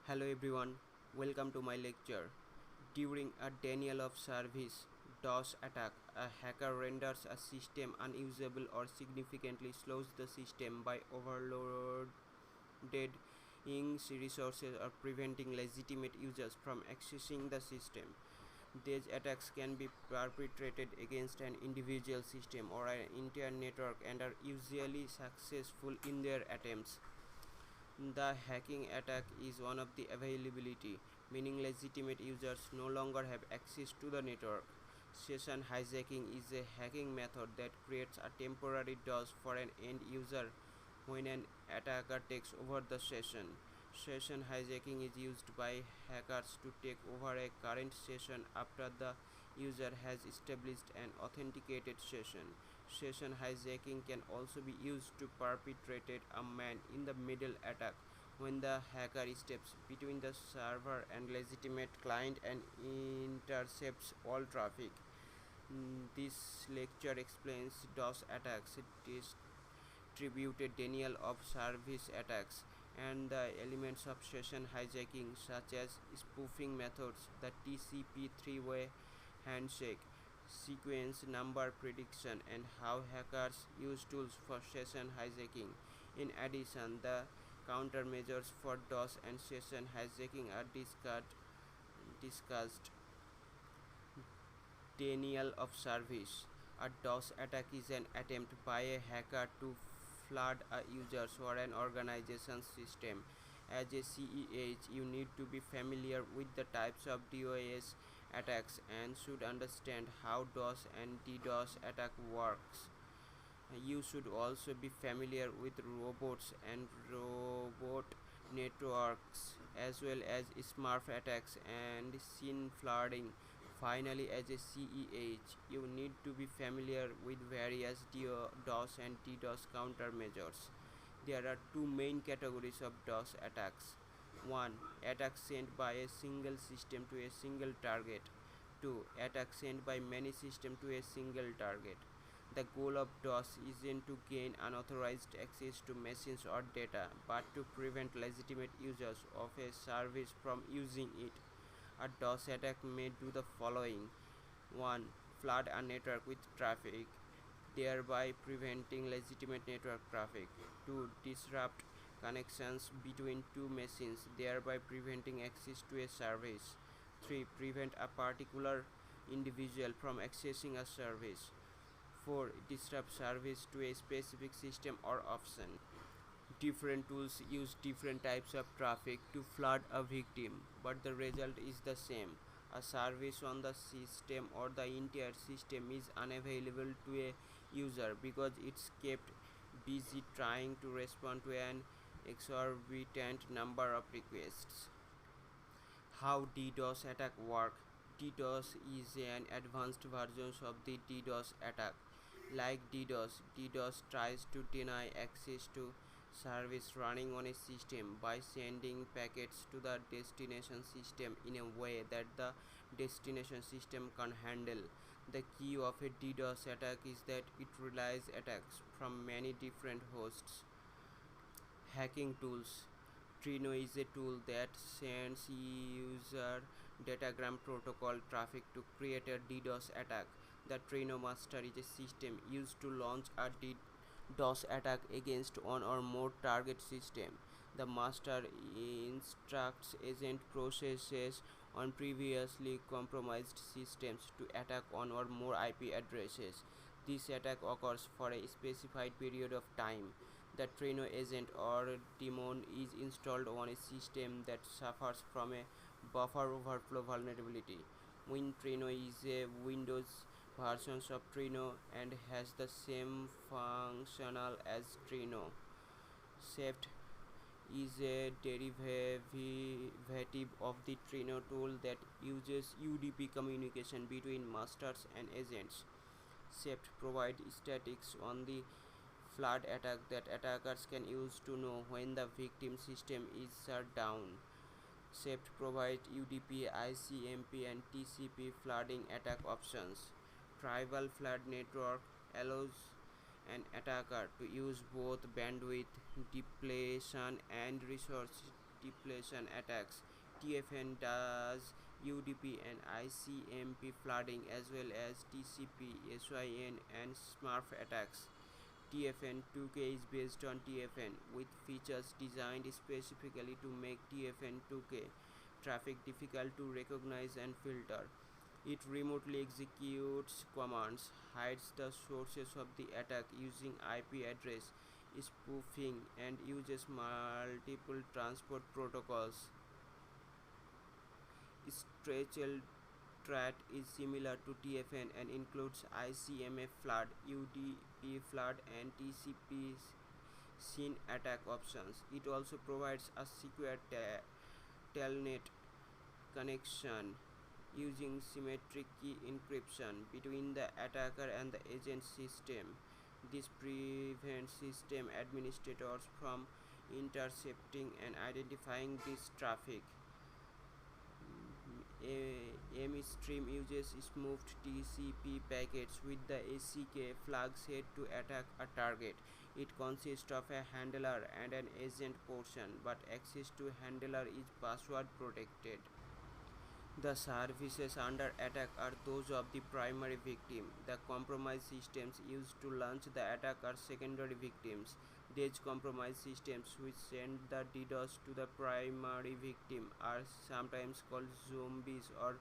Hello everyone, welcome to my lecture. During a denial of service DOS attack, a hacker renders a system unusable or significantly slows the system by overloading resources or preventing legitimate users from accessing the system. These attacks can be perpetrated against an individual system or an entire network and are usually successful in their attempts. The hacking attack is one of the availability, meaning legitimate users no longer have access to the network. Session hijacking is a hacking method that creates a temporary DOS for an end user when an attacker takes over the session. Session hijacking is used by hackers to take over a current session after the user has established an authenticated session. Session hijacking can also be used to perpetrate a man-in-the-middle attack when the hacker steps between the server and legitimate client and intercepts all traffic. This lecture explains DOS attacks, distributed denial of service attacks, and the elements of session hijacking such as spoofing methods, the TCP three-way handshake, sequence number prediction, and how hackers use tools for session hijacking. In addition, the countermeasures for DOS and session hijacking are discussed. Denial of service. A DOS attack is an attempt by a hacker to flood a user's or an organization's system. As a CEH, you need to be familiar with the types of DOS attacks and should understand how DOS and DDoS attack works. You should also be familiar with robots and robot networks as well as smurf attacks and SYN flooding. Finally, as a CEH, you need to be familiar with various DOS and DDoS countermeasures. There are two main categories of DOS attacks. 1. Attacks sent by a single system to a single target. 2. Attacks sent by many systems to a single target. The goal of DOS isn't to gain unauthorized access to machines or data, but to prevent legitimate users of a service from using it. A DOS attack may do the following: 1. Flood a network with traffic, thereby preventing legitimate network traffic. 2. Disrupt connections between two machines, thereby preventing access to a service. 3. Prevent a particular individual from accessing a service. 4. Disrupt service to a specific system or option. Different tools use different types of traffic to flood a victim, but the result is the same. A service on the system or the entire system is unavailable to a user because it's kept busy trying to respond to an exorbitant number of requests. How DDoS attack work? DDoS is an advanced version of the DDoS attack. Like DDoS tries to deny access to service running on a system by sending packets to the destination system in a way that the destination system can handle. The key of a DDoS attack is that it relies attacks from many different hosts. Hacking tools. Trino is a tool that sends user datagram protocol traffic to create a DDoS attack. The Trino master is a system used to launch a DOS attack against one or more target system. The master instructs agent processes on previously compromised systems to attack one or more IP addresses. This attack occurs for a specified period of time. The Trino agent or daemon is installed on a system that suffers from a buffer overflow vulnerability. WinTrino is a Windows version of Trino and has the same functional as Trino. Seft is a derivative of the Trino tool that uses UDP communication between masters and agents. Seft provides statistics on the flood attack that attackers can use to know when the victim system is shut down. Seft provides UDP, ICMP, and TCP flooding attack options. Tribal flood network allows an attacker to use both bandwidth depletion and resource depletion attacks. TFN does UDP and ICMP flooding as well as TCP, SYN and SMARF attacks. TFN2K is based on TFN with features designed specifically to make TFN2K traffic difficult to recognize and filter. It remotely executes commands, hides the sources of the attack using IP address spoofing, and uses multiple transport protocols. Stretchel threat is similar to TFN and includes ICMF flood, UDP flood, and TCP SYN attack options. It also provides a secure telnet connection using symmetric key encryption between the attacker and the agent system. This prevents system administrators from intercepting and identifying this traffic. MStream uses smoothed TCP packets with the ACK flag set to attack a target. It consists of a handler and an agent portion, but access to handler is password protected. The services under attack are those of the primary victim. The compromised systems used to launch the attack are secondary victims. These compromised systems which send the DDoS to the primary victim are sometimes called zombies or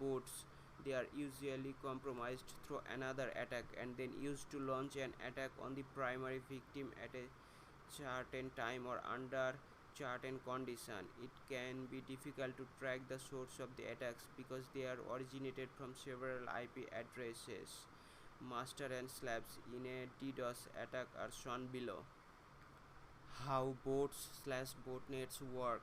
bots. They are usually compromised through another attack and then used to launch an attack on the primary victim at a certain time or under certain condition. It can be difficult to track the source of the attacks because they are originated from several IP addresses. Master and slaves in a DDoS attack are shown below. How bots/botnets work.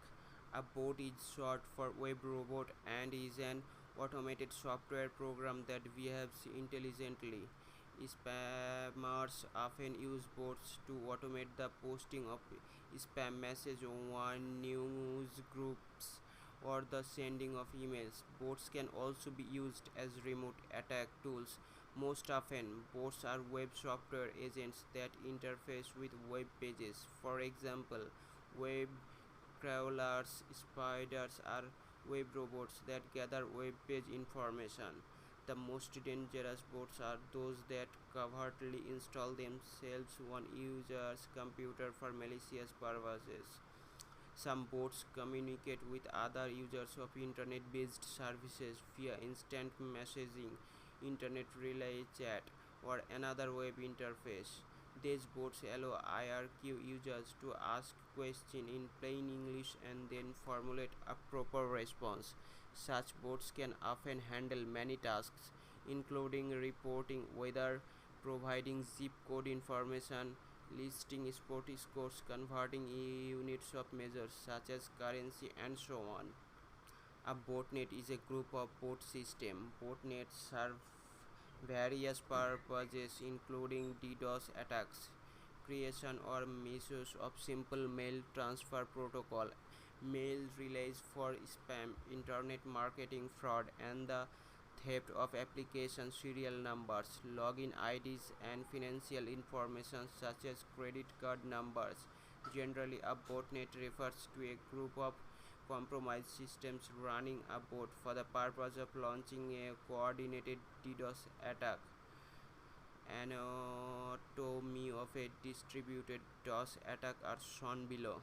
A bot is short for web robot and is an automated software program that behaves intelligently. Spammers often use bots to automate the posting of spam messages on news groups or the sending of emails. Bots can also be used as remote attack tools. Most often, bots are web software agents that interface with web pages. For example, web crawlers, spiders are web robots that gather web page information. The most dangerous bots are those that covertly install themselves on users' computer for malicious purposes. Some bots communicate with other users of internet-based services via instant messaging, internet relay chat, or another web interface. These bots allow IRQ users to ask questions in plain English and then formulate a proper response. Such bots can often handle many tasks, including reporting weather, providing zip code information, listing sport scores, converting units of measures such as currency, and so on. A botnet is a group of bot systems. Botnets serve various purposes including DDoS attacks, creation or misuse of simple mail transfer protocol, mail relays for spam, internet marketing fraud, and the theft of application serial numbers, login IDs, and financial information such as credit card numbers. Generally, a botnet refers to a group of compromised systems running a bot for the purpose of launching a coordinated DDoS attack. Anatomy of a distributed DOS attack are shown below.